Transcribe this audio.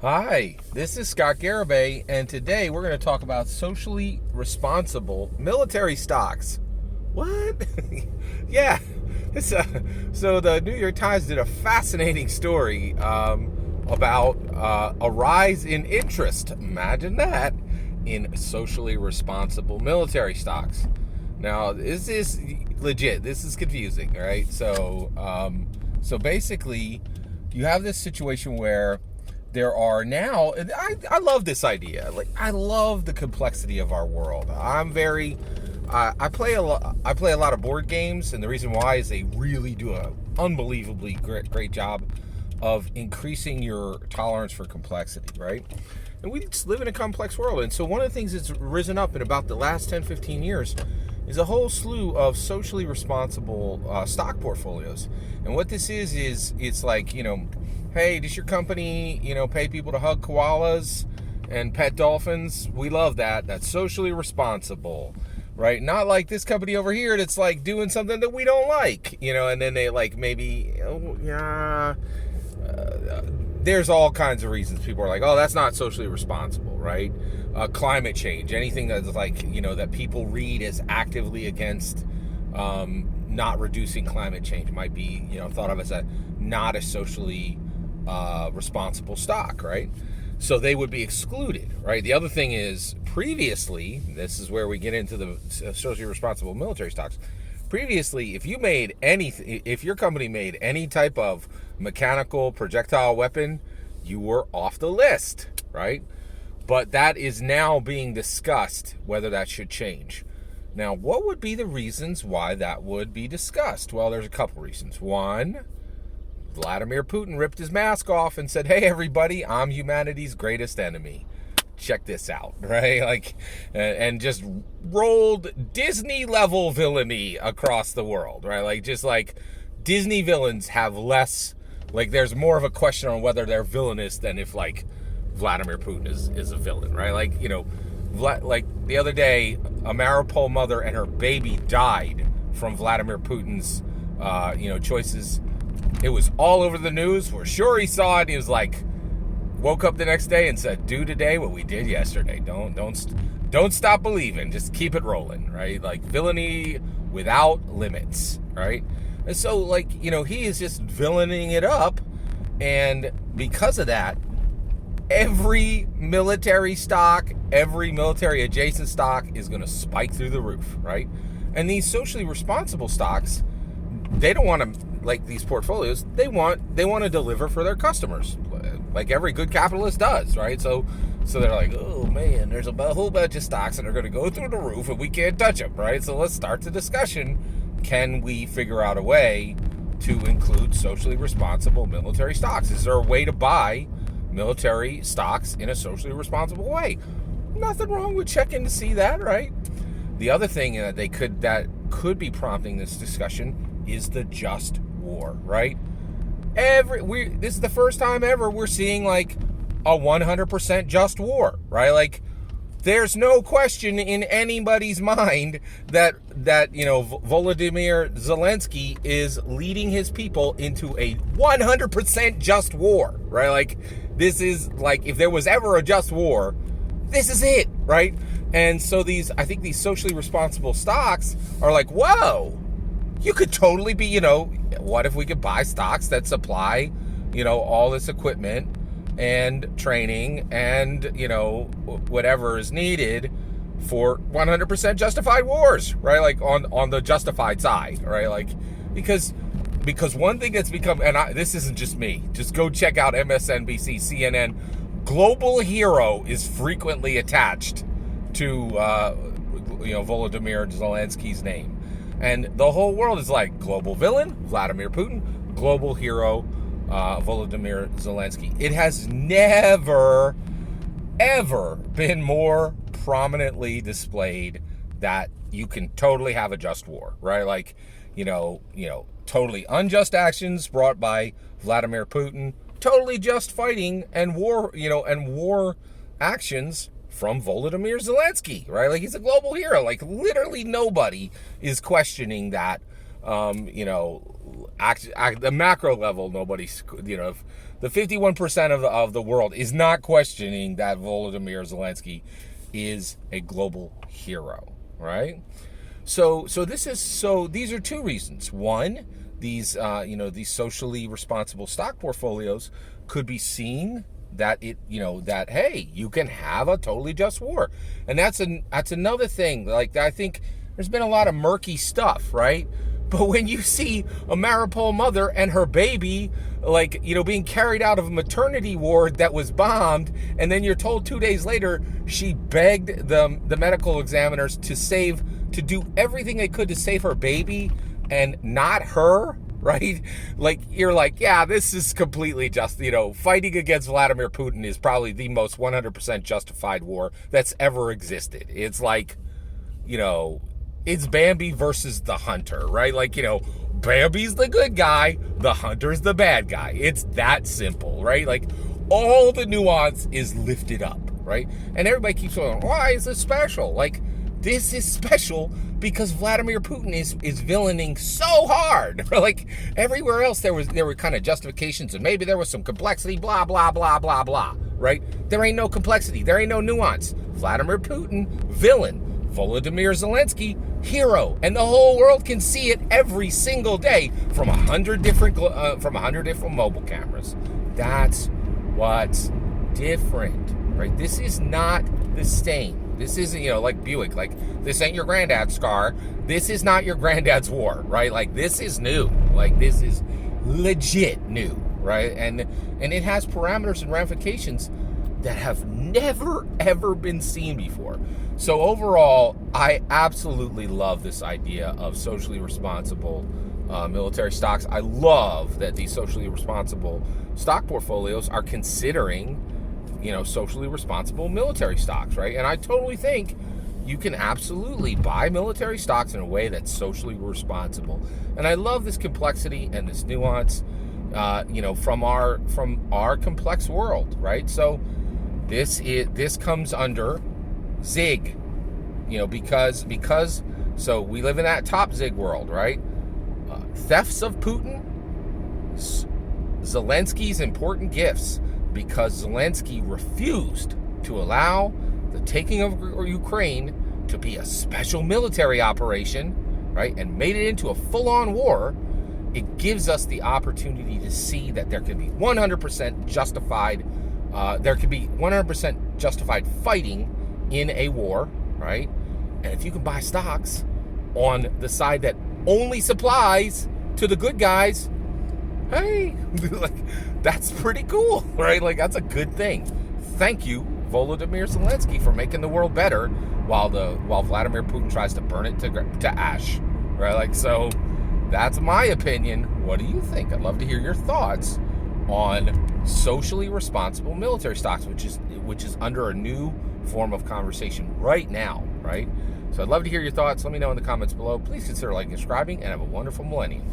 Hi, this is Scott Garibay, and today we're going to talk about socially responsible military stocks. What? Yeah. So the New York Times did a fascinating story about a rise in interest. Imagine that in socially responsible military stocks. Now, this is legit. This is confusing, right? So basically, you have this situation where there are now, and I love this idea. Like, I love the complexity of our world. I play a lot of board games, and the reason why is they really do an unbelievably great job of increasing your tolerance for complexity, right? And we just live in a complex world. And so one of the things that's risen up in about the last 10, 15 years is a whole slew of socially responsible stock portfolios. And what this is it's like, hey, does your company, pay people to hug koalas and pet dolphins? We love that. That's socially responsible, right? Not like this company over here that's like doing something that we don't like, and then they like maybe, there's all kinds of reasons people are like, oh, that's not socially responsible, right? Climate change, anything that's like, that people read as actively against not reducing climate change might be, thought of as not a socially responsible stock, right? So they would be excluded, right? The other thing is, previously, this is where we get into the socially responsible military stocks. Previously, if your company made any type of mechanical projectile weapon, you were off the list, right? But that is now being discussed whether that should change. Now, what would be the reasons why that would be discussed? Well, there's a couple reasons. One, Vladimir Putin ripped his mask off and said, hey, everybody, I'm humanity's greatest enemy. Check this out, right? Like, and just rolled Disney level villainy across the world, right? Like, just like Disney villains have less, like, there's more of a question on whether they're villainous than if, like, Vladimir Putin is a villain, right? Like, like the other day, a Mariupol mother and her baby died from Vladimir Putin's, choices. It was all over the news. We're sure he saw it. He was like, woke up the next day and said, do today what we did yesterday. Don't stop believing. Just keep it rolling, right? Like, villainy without limits, right? And so, like, he is just villaining it up. And because of that, every military stock, every military adjacent stock is going to spike through the roof, right? And these socially responsible stocks, they don't want to, like these portfolios, they want to deliver for their customers, like every good capitalist does, right? So they're like, oh man, there's a whole bunch of stocks that are going to go through the roof and we can't touch them, right? So let's start the discussion. Can we figure out a way to include socially responsible military stocks? Is there a way to buy military stocks in a socially responsible way? Nothing wrong with checking to see that, right? The other thing that could be prompting this discussion is the just war, right? This is the first time ever we're seeing like a 100% just war, right? Like, there's no question in anybody's mind that Volodymyr Zelensky is leading his people into a 100% just war, right? Like, this is like, if there was ever a just war, this is it, right? And so I think these socially responsible stocks are like, whoa, you could totally be, what if we could buy stocks that supply, all this equipment and training and, whatever is needed for 100% justified wars, right? Like on the justified side, right? Like, because one thing that's become, and this isn't just me, just go check out MSNBC, CNN, global hero is frequently attached to, Volodymyr Zelensky's name. And the whole world is like, global villain, Vladimir Putin, global hero, Volodymyr Zelensky. It has never, ever been more prominently displayed that you can totally have a just war, right? Like, totally unjust actions brought by Vladimir Putin, totally just fighting and war actions from Volodymyr Zelensky, right? Like, he's a global hero. Like, literally nobody is questioning that. The macro level, nobody's, The 51% of the world is not questioning that Volodymyr Zelensky is a global hero, right? So these are two reasons. One, these socially responsible stock portfolios could be seeing that hey, you can have a totally just war. And that's another thing. Like, I think there's been a lot of murky stuff, right? But when you see a Mariupol mother and her baby, being carried out of a maternity ward that was bombed, and then you're told 2 days later she begged the medical examiners to do everything they could to save her baby and not her, right? Like, you're like, yeah, this is completely just, fighting against Vladimir Putin is probably the most 100% justified war that's ever existed. It's like, it's Bambi versus the hunter, right? Like, Bambi's the good guy, the hunter's the bad guy. It's that simple, right? Like, all the nuance is lifted up, right? And everybody keeps going, why is this special? Like, this is special because Vladimir Putin is villaining so hard. Like, everywhere else there were kind of justifications, and maybe there was some complexity, blah, blah, blah, blah, blah, right? There ain't no complexity. There ain't no nuance. Vladimir Putin, villain. Volodymyr Zelensky, hero, and the whole world can see it every single day from 100 different mobile cameras. That's what's different, right? This is not the same. This isn't, like Buick. Like, this ain't your granddad's car. This is not your granddad's war, right? Like, this is new. Like, this is legit new, right? And it has parameters and ramifications that have never, ever been seen before. So overall, I absolutely love this idea of socially responsible military stocks. I love that these socially responsible stock portfolios are considering, socially responsible military stocks, right? And I totally think you can absolutely buy military stocks in a way that's socially responsible. And I love this complexity and this nuance, from our complex world, right? So this comes under Zig, because so we live in that top Zig world, right? Thefts of Putin, Zelensky's important gifts, because Zelensky refused to allow the taking of Ukraine to be a special military operation, right, and made it into a full-on war. It gives us the opportunity to see that there can be 100% justified. There could be 100% justified fighting in a war, right? And if you can buy stocks on the side that only supplies to the good guys, hey, like, that's pretty cool, right? Like, that's a good thing. Thank you, Volodymyr Zelensky, for making the world better while Vladimir Putin tries to burn it to ash, right? Like, so that's my opinion. What do you think? I'd love to hear your thoughts on socially responsible military stocks, which is under a new form of conversation right now, right? So I'd love to hear your thoughts. Let me know in the comments below. Please consider liking and subscribing, and have a wonderful millennium.